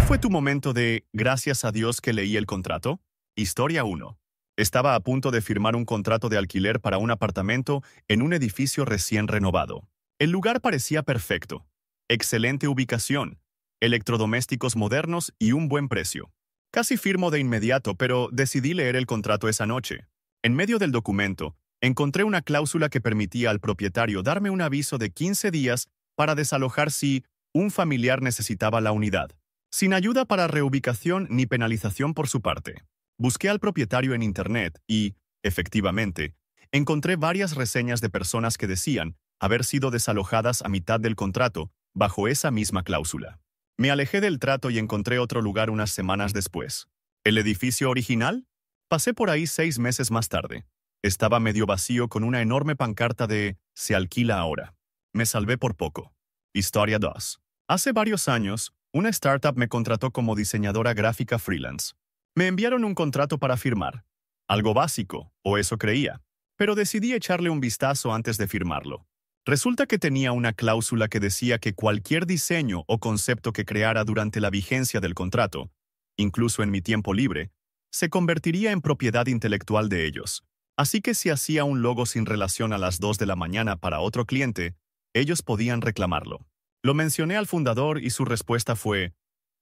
fue tu momento de gracias a Dios que leí el contrato? Historia 1. Estaba a punto de firmar un contrato de alquiler para un apartamento en un edificio recién renovado. El lugar parecía perfecto. Excelente ubicación, electrodomésticos modernos y un buen precio. Casi firmo de inmediato, pero decidí leer el contrato esa noche. En medio del documento, encontré una cláusula que permitía al propietario darme un aviso de 15 días para desalojar si un familiar necesitaba la unidad, sin ayuda para reubicación ni penalización por su parte. Busqué al propietario en Internet y, efectivamente, encontré varias reseñas de personas que decían haber sido desalojadas a mitad del contrato bajo esa misma cláusula. Me alejé del trato y encontré otro lugar unas semanas después. ¿El edificio original? Pasé por ahí 6 meses más tarde. Estaba medio vacío con una enorme pancarta de «Se alquila ahora». Me salvé por poco. Historia 2. Hace varios años, una startup me contrató como diseñadora gráfica freelance. Me enviaron un contrato para firmar. Algo básico, o eso creía. Pero decidí echarle un vistazo antes de firmarlo. Resulta que tenía una cláusula que decía que cualquier diseño o concepto que creara durante la vigencia del contrato, incluso en mi tiempo libre, se convertiría en propiedad intelectual de ellos. Así que si hacía un logo sin relación a las 2 de la mañana para otro cliente, ellos podían reclamarlo. Lo mencioné al fundador y su respuesta fue: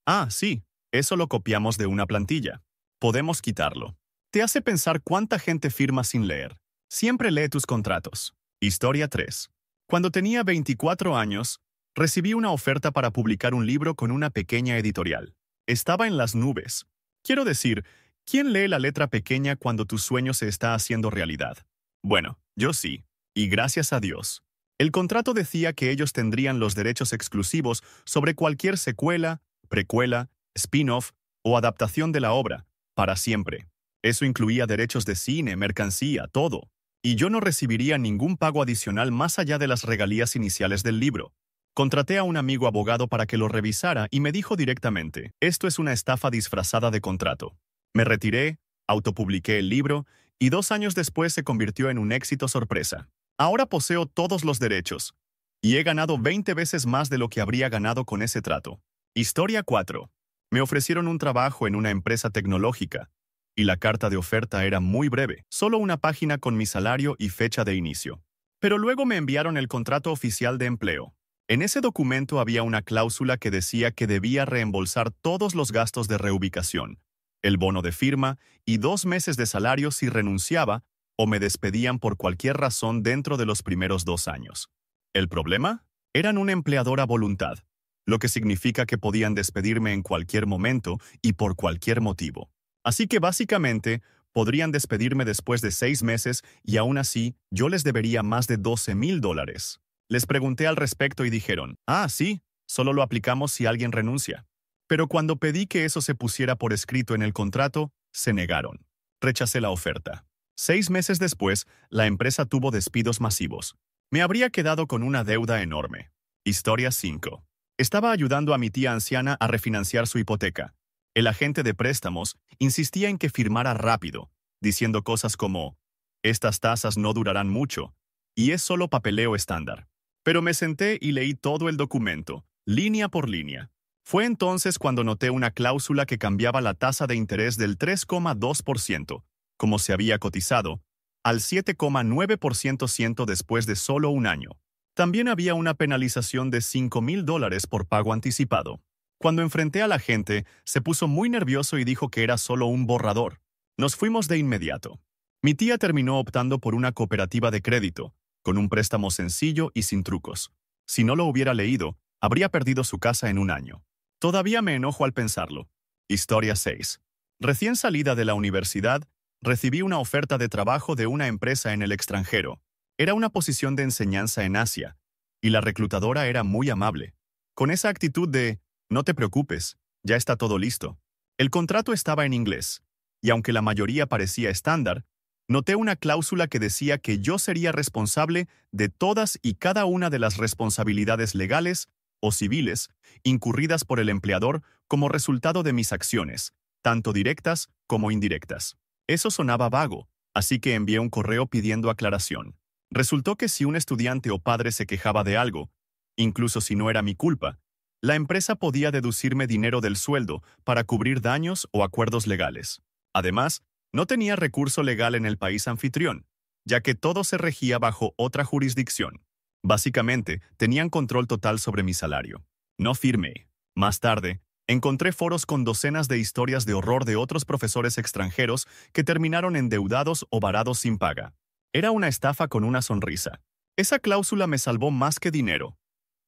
«Ah, sí, eso lo copiamos de una plantilla. Podemos quitarlo». Te hace pensar cuánta gente firma sin leer. Siempre lee tus contratos. Historia 3. Cuando tenía 24 años, recibí una oferta para publicar un libro con una pequeña editorial. Estaba en las nubes. Quiero decir, ¿quién lee la letra pequeña cuando tu sueño se está haciendo realidad? Bueno, yo sí, y gracias a Dios. El contrato decía que ellos tendrían los derechos exclusivos sobre cualquier secuela, precuela, spin-off o adaptación de la obra, para siempre. Eso incluía derechos de cine, mercancía, todo. Y yo no recibiría ningún pago adicional más allá de las regalías iniciales del libro. Contraté a un amigo abogado para que lo revisara y me dijo directamente: «Esto es una estafa disfrazada de contrato». Me retiré, autopubliqué el libro y 2 años después se convirtió en un éxito sorpresa. Ahora poseo todos los derechos y he ganado 20 veces más de lo que habría ganado con ese trato. Historia 4. Me ofrecieron un trabajo en una empresa tecnológica y la carta de oferta era muy breve, solo una página con mi salario y fecha de inicio. Pero luego me enviaron el contrato oficial de empleo. En ese documento había una cláusula que decía que debía reembolsar todos los gastos de reubicación, el bono de firma y 2 meses de salario si renunciaba o me despedían por cualquier razón dentro de los primeros 2 años. ¿El problema? Eran un empleador a voluntad, lo que significa que podían despedirme en cualquier momento y por cualquier motivo. Así que básicamente, podrían despedirme después de 6 meses y aún así, yo les debería más de $12,000. Les pregunté al respecto y dijeron: «Ah, sí, solo lo aplicamos si alguien renuncia». Pero cuando pedí que eso se pusiera por escrito en el contrato, se negaron. Rechacé la oferta. 6 meses después, la empresa tuvo despidos masivos. Me habría quedado con una deuda enorme. Historia 5. Estaba ayudando a mi tía anciana a refinanciar su hipoteca. El agente de préstamos insistía en que firmara rápido, diciendo cosas como: «Estas tasas no durarán mucho, y es solo papeleo estándar». Pero me senté y leí todo el documento, línea por línea. Fue entonces cuando noté una cláusula que cambiaba la tasa de interés del 3,2%, como se había cotizado, al 7,9% después de solo un año. También había una penalización de $5,000 por pago anticipado. Cuando enfrenté al agente, se puso muy nervioso y dijo que era solo un borrador. Nos fuimos de inmediato. Mi tía terminó optando por una cooperativa de crédito, con un préstamo sencillo y sin trucos. Si no lo hubiera leído, habría perdido su casa en un año. Todavía me enojo al pensarlo. Historia 6. Recién salida de la universidad, recibí una oferta de trabajo de una empresa en el extranjero. Era una posición de enseñanza en Asia, y la reclutadora era muy amable, con esa actitud de: «No te preocupes, ya está todo listo». El contrato estaba en inglés, y aunque la mayoría parecía estándar, noté una cláusula que decía que yo sería responsable de todas y cada una de las responsabilidades legales o civiles incurridas por el empleador como resultado de mis acciones, tanto directas como indirectas. Eso sonaba vago, así que envié un correo pidiendo aclaración. Resultó que si un estudiante o padre se quejaba de algo, incluso si no era mi culpa, La empresa podía deducirme dinero del sueldo para cubrir daños o acuerdos legales. Además, no tenía recurso legal en el país anfitrión, ya que todo se regía bajo otra jurisdicción. Básicamente, tenían control total sobre mi salario. No firmé. Más tarde, encontré foros con docenas de historias de horror de otros profesores extranjeros que terminaron endeudados o varados sin paga. Era una estafa con una sonrisa. Esa cláusula me salvó más que dinero.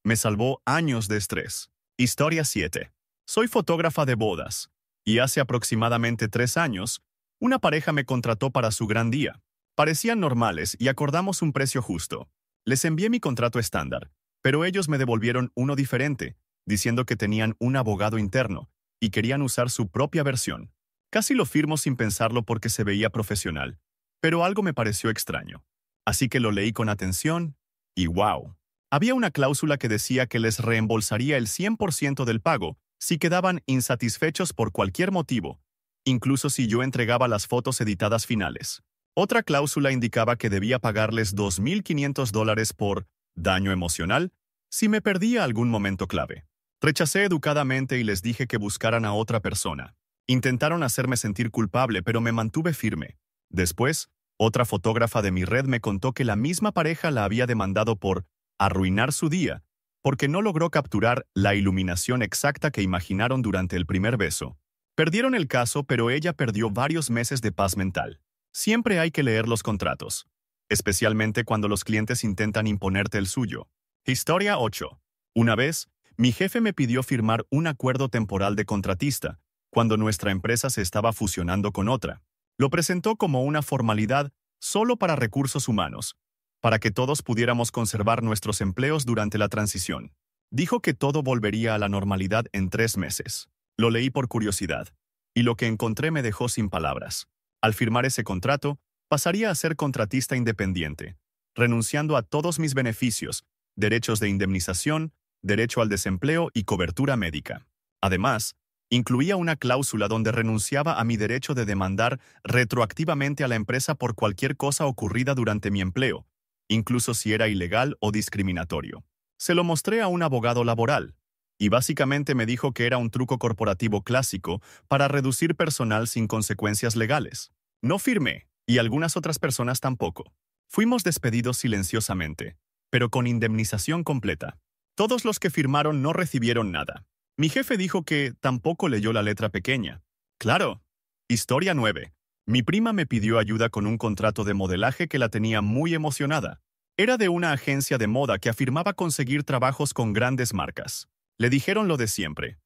Me salvó años de estrés. Historia 7. Soy fotógrafa de bodas, y hace aproximadamente 3 años, una pareja me contrató para su gran día. Parecían normales y acordamos un precio justo. Les envié mi contrato estándar, pero ellos me devolvieron uno diferente, diciendo que tenían un abogado interno y querían usar su propia versión. Casi lo firmo sin pensarlo porque se veía profesional, pero algo me pareció extraño. Así que lo leí con atención y ¡wow! Había una cláusula que decía que les reembolsaría el 100% del pago si quedaban insatisfechos por cualquier motivo, incluso si yo entregaba las fotos editadas finales. Otra cláusula indicaba que debía pagarles $2,500 por daño emocional si me perdía algún momento clave. Rechacé educadamente y les dije que buscaran a otra persona. Intentaron hacerme sentir culpable, pero me mantuve firme. Después, otra fotógrafa de mi red me contó que la misma pareja la había demandado por arruinar su día, porque no logró capturar la iluminación exacta que imaginaron durante el primer beso. Perdieron el caso, pero ella perdió varios meses de paz mental. Siempre hay que leer los contratos, especialmente cuando los clientes intentan imponerte el suyo. Historia 8. Una vez, mi jefe me pidió firmar un acuerdo temporal de contratista, cuando nuestra empresa se estaba fusionando con otra. Lo presentó como una formalidad solo para recursos humanos, para que todos pudiéramos conservar nuestros empleos durante la transición. Dijo que todo volvería a la normalidad en 3 meses. Lo leí por curiosidad, y lo que encontré me dejó sin palabras. Al firmar ese contrato, pasaría a ser contratista independiente, renunciando a todos mis beneficios, derechos de indemnización, derecho al desempleo y cobertura médica. Además, incluía una cláusula donde renunciaba a mi derecho de demandar retroactivamente a la empresa por cualquier cosa ocurrida durante mi empleo, incluso si era ilegal o discriminatorio. Se lo mostré a un abogado laboral, y básicamente me dijo que era un truco corporativo clásico para reducir personal sin consecuencias legales. No firmé, y algunas otras personas tampoco. Fuimos despedidos silenciosamente, pero con indemnización completa. Todos los que firmaron no recibieron nada. Mi jefe dijo que tampoco leyó la letra pequeña. Claro. Historia 9. Mi prima me pidió ayuda con un contrato de modelaje que la tenía muy emocionada. Era de una agencia de moda que afirmaba conseguir trabajos con grandes marcas. Le dijeron lo de siempre.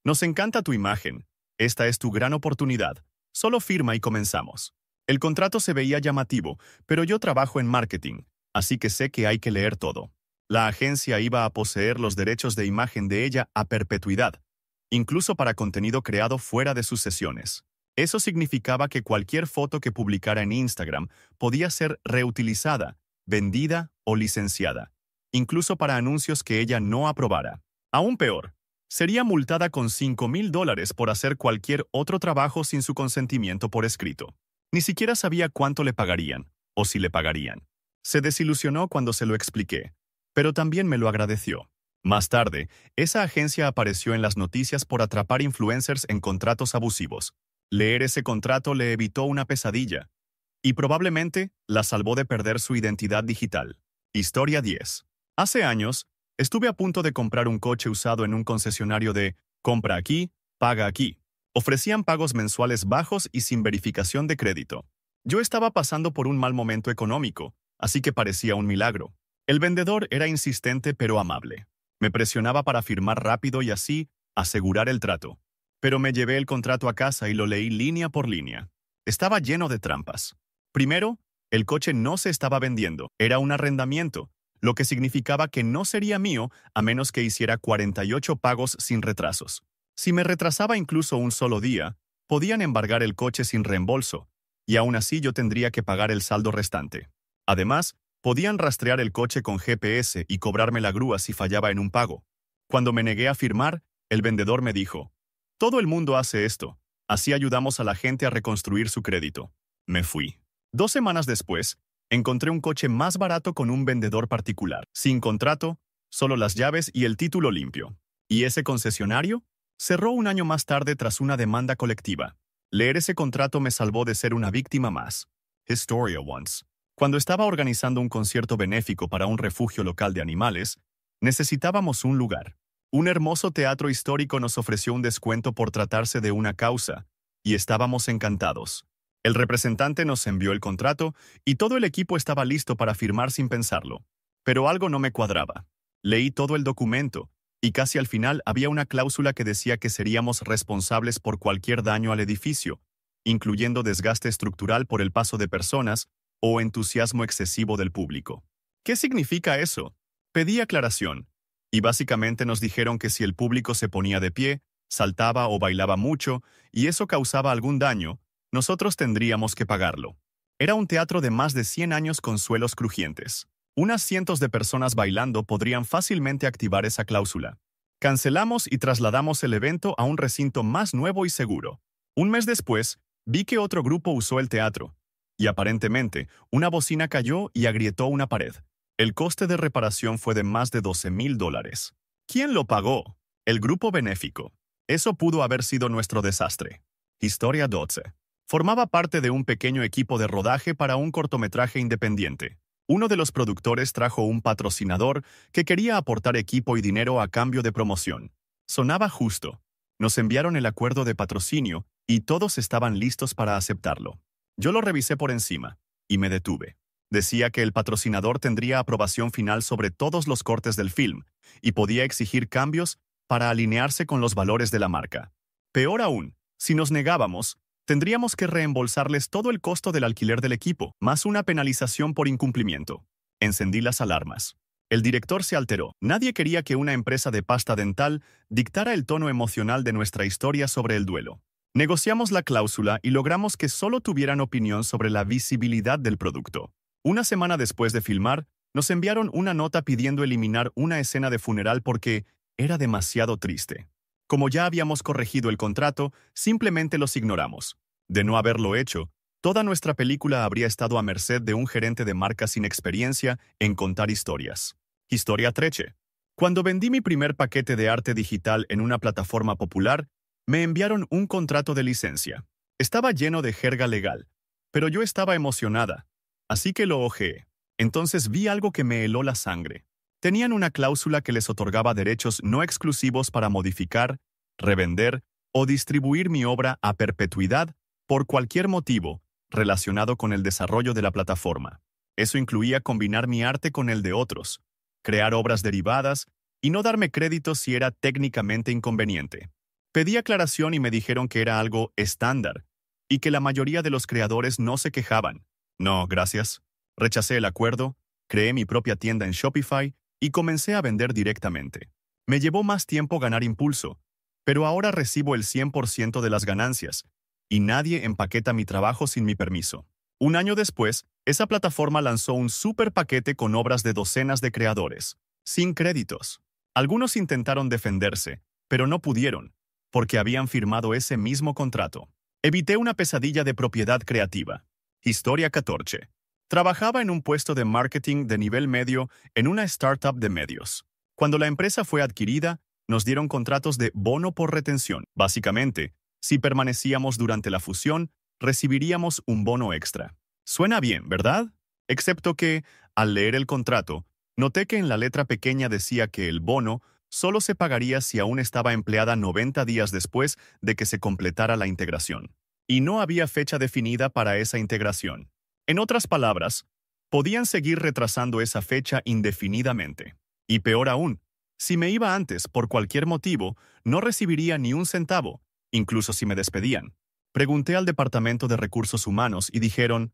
Nos encanta tu imagen. Esta es tu gran oportunidad. Solo firma y comenzamos. El contrato se veía llamativo, pero yo trabajo en marketing, así que sé que hay que leer todo. La agencia iba a poseer los derechos de imagen de ella a perpetuidad, incluso para contenido creado fuera de sus sesiones. Eso significaba que cualquier foto que publicara en Instagram podía ser reutilizada, vendida o licenciada, incluso para anuncios que ella no aprobara. Aún peor, sería multada con $5,000 por hacer cualquier otro trabajo sin su consentimiento por escrito. Ni siquiera sabía cuánto le pagarían, o si le pagarían. Se desilusionó cuando se lo expliqué, pero también me lo agradeció. Más tarde, esa agencia apareció en las noticias por atrapar influencers en contratos abusivos. Leer ese contrato le evitó una pesadilla, y probablemente la salvó de perder su identidad digital. Historia 10. Hace años, estuve a punto de comprar un coche usado en un concesionario de compra aquí, paga aquí. Ofrecían pagos mensuales bajos y sin verificación de crédito. Yo estaba pasando por un mal momento económico, así que parecía un milagro. El vendedor era insistente pero amable. Me presionaba para firmar rápido y así asegurar el trato. Pero me llevé el contrato a casa y lo leí línea por línea. Estaba lleno de trampas. Primero, el coche no se estaba vendiendo, era un arrendamiento, lo que significaba que no sería mío a menos que hiciera 48 pagos sin retrasos. Si me retrasaba incluso un solo día, podían embargar el coche sin reembolso, y aún así yo tendría que pagar el saldo restante. Además, podían rastrear el coche con GPS y cobrarme la grúa si fallaba en un pago. Cuando me negué a firmar, el vendedor me dijo, «Todo el mundo hace esto, así ayudamos a la gente a reconstruir su crédito». Me fui. 2 semanas después, encontré un coche más barato con un vendedor particular, sin contrato, solo las llaves y el título limpio. ¿Y ese concesionario? Cerró un año más tarde tras una demanda colectiva. Leer ese contrato me salvó de ser una víctima más. Historia once. Cuando estaba organizando un concierto benéfico para un refugio local de animales, necesitábamos un lugar. Un hermoso teatro histórico nos ofreció un descuento por tratarse de una causa, y estábamos encantados. El representante nos envió el contrato y todo el equipo estaba listo para firmar sin pensarlo. Pero algo no me cuadraba. Leí todo el documento, y casi al final había una cláusula que decía que seríamos responsables por cualquier daño al edificio, incluyendo desgaste estructural por el paso de personas o entusiasmo excesivo del público. ¿Qué significa eso? Pedí aclaración, y básicamente nos dijeron que si el público se ponía de pie, saltaba o bailaba mucho, y eso causaba algún daño, nosotros tendríamos que pagarlo. Era un teatro de más de 100 años con suelos crujientes. Unas cientos de personas bailando podrían fácilmente activar esa cláusula. Cancelamos y trasladamos el evento a un recinto más nuevo y seguro. Un mes después, vi que otro grupo usó el teatro, y aparentemente, una bocina cayó y agrietó una pared. El coste de reparación fue de más de $12,000. ¿Quién lo pagó? El grupo benéfico. Eso pudo haber sido nuestro desastre. Historia 12. Formaba parte de un pequeño equipo de rodaje para un cortometraje independiente. Uno de los productores trajo un patrocinador que quería aportar equipo y dinero a cambio de promoción. Sonaba justo. Nos enviaron el acuerdo de patrocinio y todos estaban listos para aceptarlo. Yo lo revisé por encima y me detuve. Decía que el patrocinador tendría aprobación final sobre todos los cortes del film y podía exigir cambios para alinearse con los valores de la marca. Peor aún, si nos negábamos, tendríamos que reembolsarles todo el costo del alquiler del equipo, más una penalización por incumplimiento. Encendí las alarmas. El director se alteró. Nadie quería que una empresa de pasta dental dictara el tono emocional de nuestra historia sobre el duelo. Negociamos la cláusula y logramos que solo tuvieran opinión sobre la visibilidad del producto. Una semana después de filmar, nos enviaron una nota pidiendo eliminar una escena de funeral porque era demasiado triste. Como ya habíamos corregido el contrato, simplemente los ignoramos. De no haberlo hecho, toda nuestra película habría estado a merced de un gerente de marca sin experiencia en contar historias. Historia 13. Cuando vendí mi primer paquete de arte digital en una plataforma popular, me enviaron un contrato de licencia. Estaba lleno de jerga legal, pero yo estaba emocionada, así que lo hojeé. Entonces vi algo que me heló la sangre. Tenían una cláusula que les otorgaba derechos no exclusivos para modificar, revender o distribuir mi obra a perpetuidad por cualquier motivo relacionado con el desarrollo de la plataforma. Eso incluía combinar mi arte con el de otros, crear obras derivadas y no darme crédito si era técnicamente inconveniente. Pedí aclaración y me dijeron que era algo estándar y que la mayoría de los creadores no se quejaban. No, gracias. Rechacé el acuerdo, creé mi propia tienda en Shopify y comencé a vender directamente. Me llevó más tiempo ganar impulso, pero ahora recibo el 100% de las ganancias, y nadie empaqueta mi trabajo sin mi permiso. Un año después, esa plataforma lanzó un super paquete con obras de docenas de creadores, sin créditos. Algunos intentaron defenderse, pero no pudieron, porque habían firmado ese mismo contrato. Evité una pesadilla de propiedad creativa. Historia 14. Trabajaba en un puesto de marketing de nivel medio en una startup de medios. Cuando la empresa fue adquirida, nos dieron contratos de bono por retención. Básicamente, si permanecíamos durante la fusión, recibiríamos un bono extra. Suena bien, ¿verdad? Excepto que, al leer el contrato, noté que en la letra pequeña decía que el bono solo se pagaría si aún estaba empleada 90 días después de que se completara la integración. Y no había fecha definida para esa integración. En otras palabras, podían seguir retrasando esa fecha indefinidamente. Y peor aún, si me iba antes por cualquier motivo, no recibiría ni un centavo, incluso si me despedían. Pregunté al Departamento de Recursos Humanos y dijeron,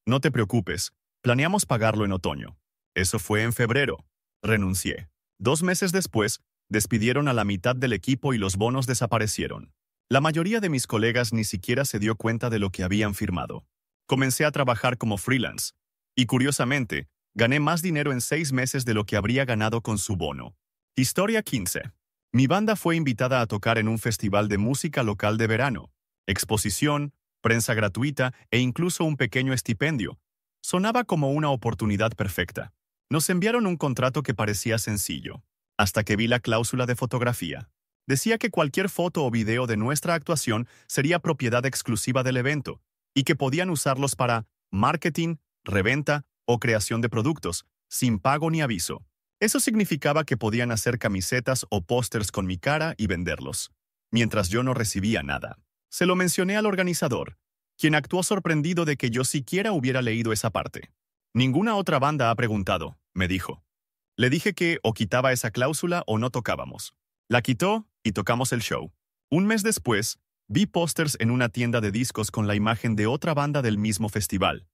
no te preocupes, planeamos pagarlo en otoño. Eso fue en febrero. Renuncié. 2 meses después, despidieron a la mitad del equipo y los bonos desaparecieron. La mayoría de mis colegas ni siquiera se dio cuenta de lo que habían firmado. Comencé a trabajar como freelance, y curiosamente, gané más dinero en 6 meses de lo que habría ganado con su bono. Historia 15. Mi banda fue invitada a tocar en un festival de música local de verano. Exposición, prensa gratuita e incluso un pequeño estipendio. Sonaba como una oportunidad perfecta. Nos enviaron un contrato que parecía sencillo. hasta que vi la cláusula de fotografía. Decía que cualquier foto o video de nuestra actuación sería propiedad exclusiva del evento y que podían usarlos para marketing, reventa o creación de productos, sin pago ni aviso. Eso significaba que podían hacer camisetas o pósters con mi cara y venderlos, mientras yo no recibía nada. Se lo mencioné al organizador, quien actuó sorprendido de que yo siquiera hubiera leído esa parte. Ninguna otra banda ha preguntado, me dijo. Le dije que o quitaba esa cláusula o no tocábamos. La quitó y tocamos el show. Un mes después, vi pósters en una tienda de discos con la imagen de otra banda del mismo festival,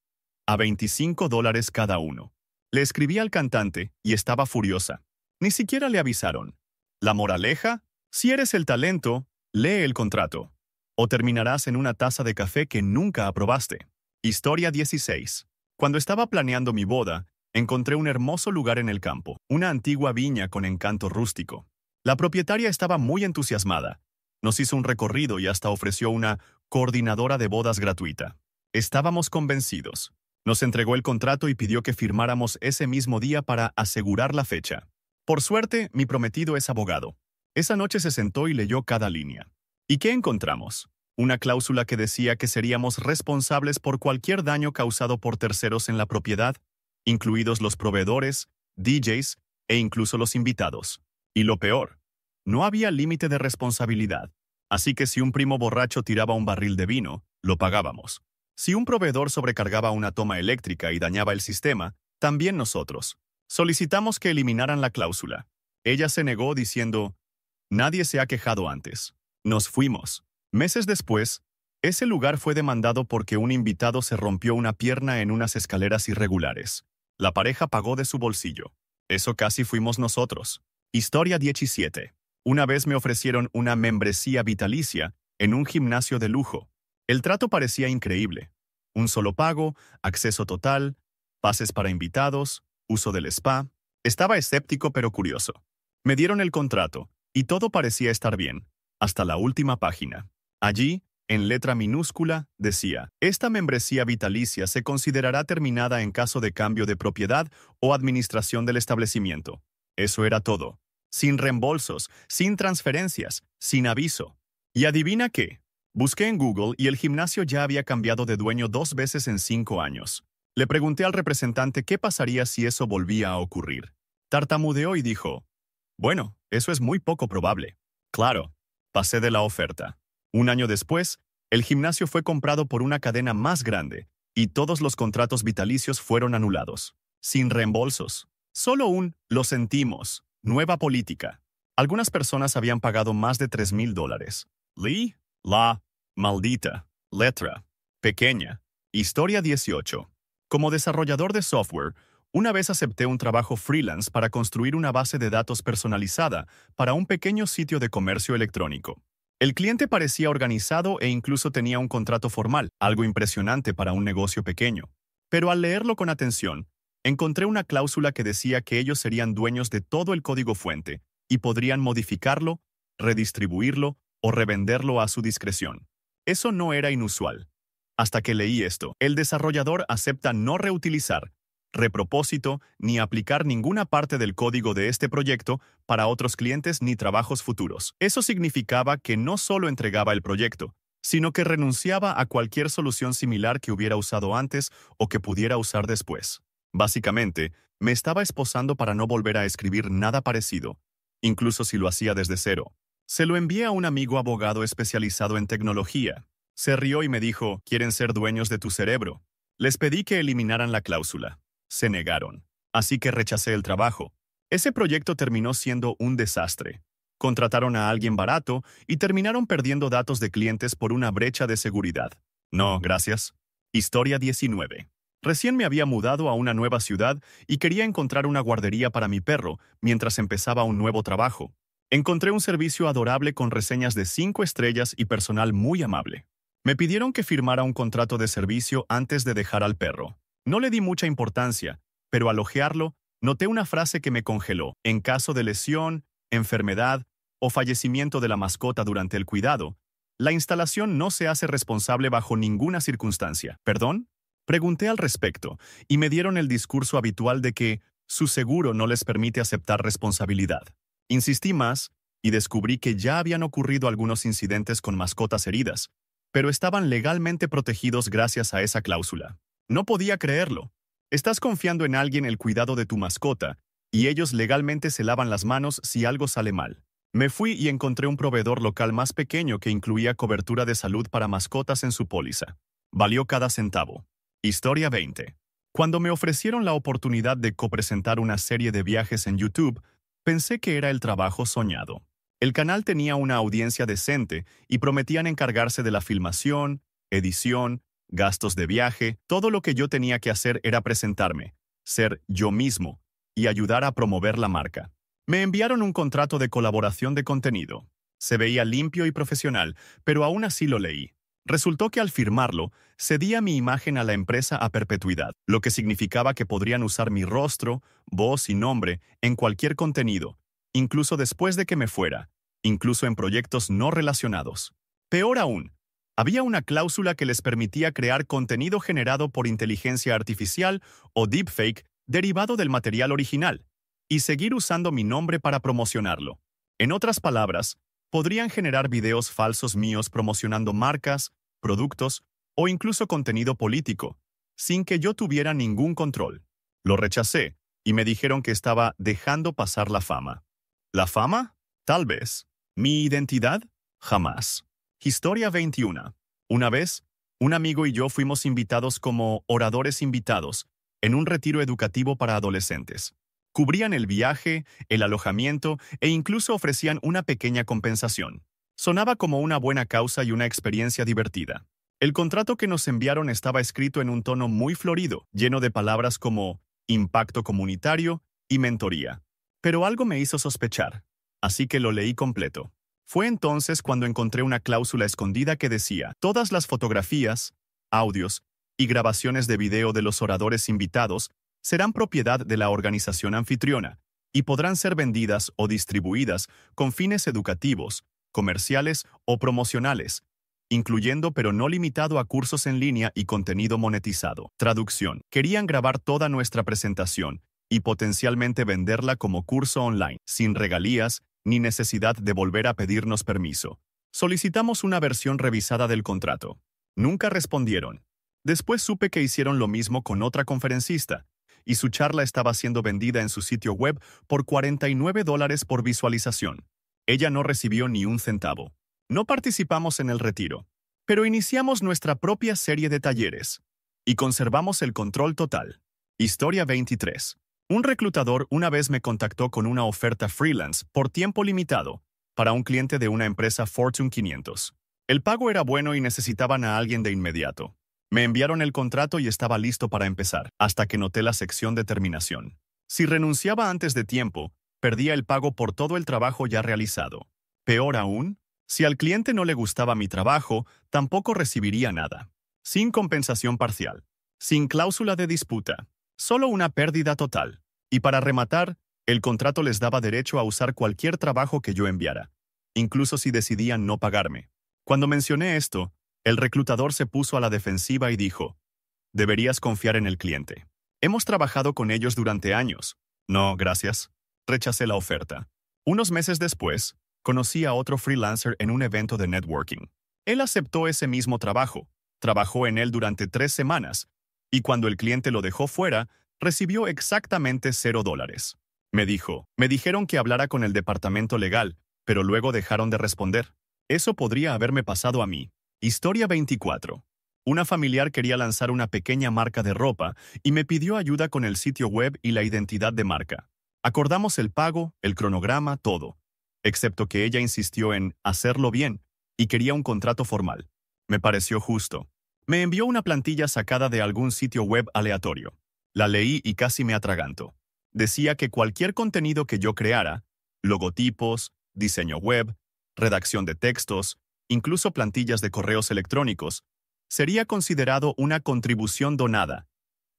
a $25 cada uno. Le escribí al cantante y estaba furiosa. Ni siquiera le avisaron. La moraleja: si eres el talento, lee el contrato, o terminarás en una taza de café que nunca aprobaste. Historia 16. Cuando estaba planeando mi boda, encontré un hermoso lugar en el campo, una antigua viña con encanto rústico. La propietaria estaba muy entusiasmada. Nos hizo un recorrido y hasta ofreció una coordinadora de bodas gratuita. Estábamos convencidos. Nos entregó el contrato y pidió que firmáramos ese mismo día para asegurar la fecha. Por suerte, mi prometido es abogado. Esa noche se sentó y leyó cada línea. ¿Y qué encontramos? Una cláusula que decía que seríamos responsables por cualquier daño causado por terceros en la propiedad, incluidos los proveedores, DJs e incluso los invitados. Y lo peor, no había límite de responsabilidad. Así que si un primo borracho tiraba un barril de vino, lo pagábamos. Si un proveedor sobrecargaba una toma eléctrica y dañaba el sistema, también nosotros. Solicitamos que eliminaran la cláusula. Ella se negó diciendo: nadie se ha quejado antes. Nos fuimos. Meses después, ese lugar fue demandado porque un invitado se rompió una pierna en unas escaleras irregulares. La pareja pagó de su bolsillo. Eso casi fuimos nosotros. Historia 17. Una vez me ofrecieron una membresía vitalicia en un gimnasio de lujo. El trato parecía increíble. Un solo pago, acceso total, pases para invitados, uso del spa. Estaba escéptico pero curioso. Me dieron el contrato, y todo parecía estar bien, hasta la última página. Allí, en letra minúscula, decía: esta membresía vitalicia se considerará terminada en caso de cambio de propiedad o administración del establecimiento. Eso era todo. Sin reembolsos, sin transferencias, sin aviso. ¿Y adivina qué? Busqué en Google y el gimnasio ya había cambiado de dueño 2 veces en 5 años. Le pregunté al representante qué pasaría si eso volvía a ocurrir. Tartamudeó y dijo: bueno, eso es muy poco probable. Claro, pasé de la oferta. Un año después, el gimnasio fue comprado por una cadena más grande y todos los contratos vitalicios fueron anulados. Sin reembolsos. Solo lo sentimos, nueva política. Algunas personas habían pagado más de $3,000. Lee, la maldita letra pequeña. Historia 18. Como desarrollador de software, una vez acepté un trabajo freelance para construir una base de datos personalizada para un pequeño sitio de comercio electrónico. El cliente parecía organizado e incluso tenía un contrato formal, algo impresionante para un negocio pequeño. Pero al leerlo con atención, encontré una cláusula que decía que ellos serían dueños de todo el código fuente y podrían modificarlo, redistribuirlo o revenderlo a su discreción. Eso no era inusual. Hasta que leí esto: el desarrollador acepta no reutilizar, repropósito ni aplicar ninguna parte del código de este proyecto para otros clientes ni trabajos futuros. Eso significaba que no solo entregaba el proyecto, sino que renunciaba a cualquier solución similar que hubiera usado antes o que pudiera usar después. Básicamente, me estaba esposando para no volver a escribir nada parecido, incluso si lo hacía desde cero. Se lo envié a un amigo abogado especializado en tecnología. Se rió y me dijo: ¿quieren ser dueños de tu cerebro? Les pedí que eliminaran la cláusula. Se negaron. Así que rechacé el trabajo. Ese proyecto terminó siendo un desastre. Contrataron a alguien barato y terminaron perdiendo datos de clientes por una brecha de seguridad. No, gracias. Historia 19. Recién me había mudado a una nueva ciudad y quería encontrar una guardería para mi perro mientras empezaba un nuevo trabajo. Encontré un servicio adorable con reseñas de 5 estrellas y personal muy amable. Me pidieron que firmara un contrato de servicio antes de dejar al perro. No le di mucha importancia, pero al hojearlo, noté una frase que me congeló: en caso de lesión, enfermedad o fallecimiento de la mascota durante el cuidado, la instalación no se hace responsable bajo ninguna circunstancia. ¿Perdón? Pregunté al respecto, y me dieron el discurso habitual de que su seguro no les permite aceptar responsabilidad. Insistí más y descubrí que ya habían ocurrido algunos incidentes con mascotas heridas, pero estaban legalmente protegidos gracias a esa cláusula. No podía creerlo. Estás confiando en alguien el cuidado de tu mascota, y ellos legalmente se lavan las manos si algo sale mal. Me fui y encontré un proveedor local más pequeño que incluía cobertura de salud para mascotas en su póliza. Valió cada centavo. Historia 20. Cuando me ofrecieron la oportunidad de copresentar una serie de viajes en YouTube, pensé que era el trabajo soñado. El canal tenía una audiencia decente y prometían encargarse de la filmación, edición, gastos de viaje. Todo lo que yo tenía que hacer era presentarme, ser yo mismo y ayudar a promover la marca. Me enviaron un contrato de colaboración de contenido. Se veía limpio y profesional, pero aún así lo leí. Resultó que al firmarlo, cedía mi imagen a la empresa a perpetuidad, lo que significaba que podrían usar mi rostro, voz y nombre en cualquier contenido, incluso después de que me fuera, incluso en proyectos no relacionados. Peor aún, había una cláusula que les permitía crear contenido generado por inteligencia artificial o deepfake derivado del material original, y seguir usando mi nombre para promocionarlo. En otras palabras, podrían generar videos falsos míos promocionando marcas, productos o incluso contenido político, sin que yo tuviera ningún control. Lo rechacé y me dijeron que estaba dejando pasar la fama. ¿La fama? Tal vez. ¿Mi identidad? Jamás. Historia 21. Una vez, un amigo y yo fuimos invitados como oradores invitados en un retiro educativo para adolescentes. Cubrían el viaje, el alojamiento e incluso ofrecían una pequeña compensación. Sonaba como una buena causa y una experiencia divertida. El contrato que nos enviaron estaba escrito en un tono muy florido, lleno de palabras como impacto comunitario y mentoría. Pero algo me hizo sospechar, así que lo leí completo. Fue entonces cuando encontré una cláusula escondida que decía: todas las fotografías, audios y grabaciones de video de los oradores invitados serán propiedad de la organización anfitriona y podrán ser vendidas o distribuidas con fines educativos, comerciales o promocionales, incluyendo pero no limitado a cursos en línea y contenido monetizado. Traducción: querían grabar toda nuestra presentación y potencialmente venderla como curso online, sin regalías ni necesidad de volver a pedirnos permiso. Solicitamos una versión revisada del contrato. Nunca respondieron. Después supe que hicieron lo mismo con otra conferencista, y su charla estaba siendo vendida en su sitio web por $49 por visualización. Ella no recibió ni un centavo. No participamos en el retiro, pero iniciamos nuestra propia serie de talleres y conservamos el control total. Historia 23. Un reclutador una vez me contactó con una oferta freelance por tiempo limitado para un cliente de una empresa Fortune 500. El pago era bueno y necesitaban a alguien de inmediato. Me enviaron el contrato y estaba listo para empezar, hasta que noté la sección de terminación. Si renunciaba antes de tiempo, perdía el pago por todo el trabajo ya realizado. Peor aún, si al cliente no le gustaba mi trabajo, tampoco recibiría nada. Sin compensación parcial, sin cláusula de disputa, solo una pérdida total. Y para rematar, el contrato les daba derecho a usar cualquier trabajo que yo enviara, incluso si decidían no pagarme. Cuando mencioné esto, el reclutador se puso a la defensiva y dijo: deberías confiar en el cliente. Hemos trabajado con ellos durante años. No, gracias. Rechacé la oferta. Unos meses después, conocí a otro freelancer en un evento de networking. Él aceptó ese mismo trabajo, trabajó en él durante 3 semanas, y cuando el cliente lo dejó fuera, recibió exactamente $0. Me dijo: me dijeron que hablara con el departamento legal, pero luego dejaron de responder. Eso podría haberme pasado a mí. Historia 24. Una familiar quería lanzar una pequeña marca de ropa y me pidió ayuda con el sitio web y la identidad de marca. Acordamos el pago, el cronograma, todo, excepto que ella insistió en hacerlo bien y quería un contrato formal. Me pareció justo. Me envió una plantilla sacada de algún sitio web aleatorio. La leí y casi me atraganto. Decía que cualquier contenido que yo creara, logotipos, diseño web, redacción de textos, incluso plantillas de correos electrónicos, sería considerado una contribución donada,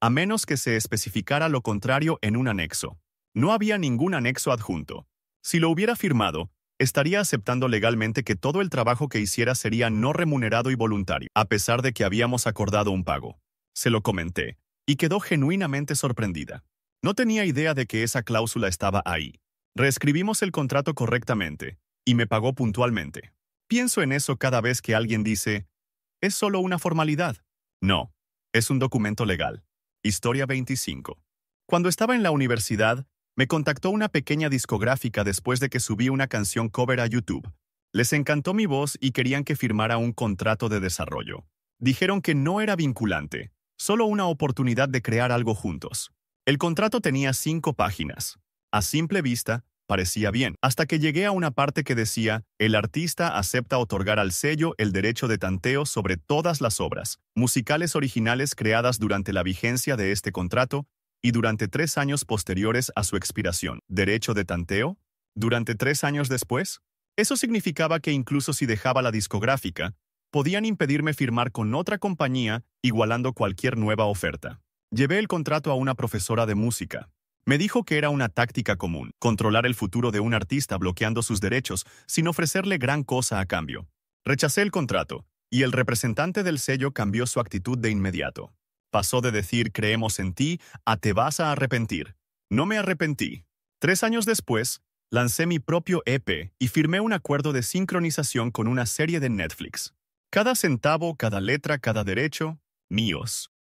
a menos que se especificara lo contrario en un anexo. No había ningún anexo adjunto. Si lo hubiera firmado, estaría aceptando legalmente que todo el trabajo que hiciera sería no remunerado y voluntario, a pesar de que habíamos acordado un pago. Se lo comenté, y quedó genuinamente sorprendida. No tenía idea de que esa cláusula estaba ahí. Reescribimos el contrato correctamente y me pagó puntualmente. Pienso en eso cada vez que alguien dice, es solo una formalidad. No, es un documento legal. Historia 25. Cuando estaba en la universidad, me contactó una pequeña discográfica después de que subí una canción cover a YouTube. Les encantó mi voz y querían que firmara un contrato de desarrollo. Dijeron que no era vinculante, solo una oportunidad de crear algo juntos. El contrato tenía 5 páginas. A simple vista, parecía bien, hasta que llegué a una parte que decía, el artista acepta otorgar al sello el derecho de tanteo sobre todas las obras musicales originales creadas durante la vigencia de este contrato y durante 3 años posteriores a su expiración. ¿Derecho de tanteo? ¿Durante 3 años después? Eso significaba que incluso si dejaba la discográfica, podían impedirme firmar con otra compañía igualando cualquier nueva oferta. Llevé el contrato a una profesora de música. Me dijo que era una táctica común, controlar el futuro de un artista bloqueando sus derechos sin ofrecerle gran cosa a cambio. Rechacé el contrato, y el representante del sello cambió su actitud de inmediato. Pasó de decir creemos en ti a te vas a arrepentir. No me arrepentí. 3 años después, lancé mi propio EP y firmé un acuerdo de sincronización con una serie de Netflix. Cada centavo, cada letra, cada derecho, míos.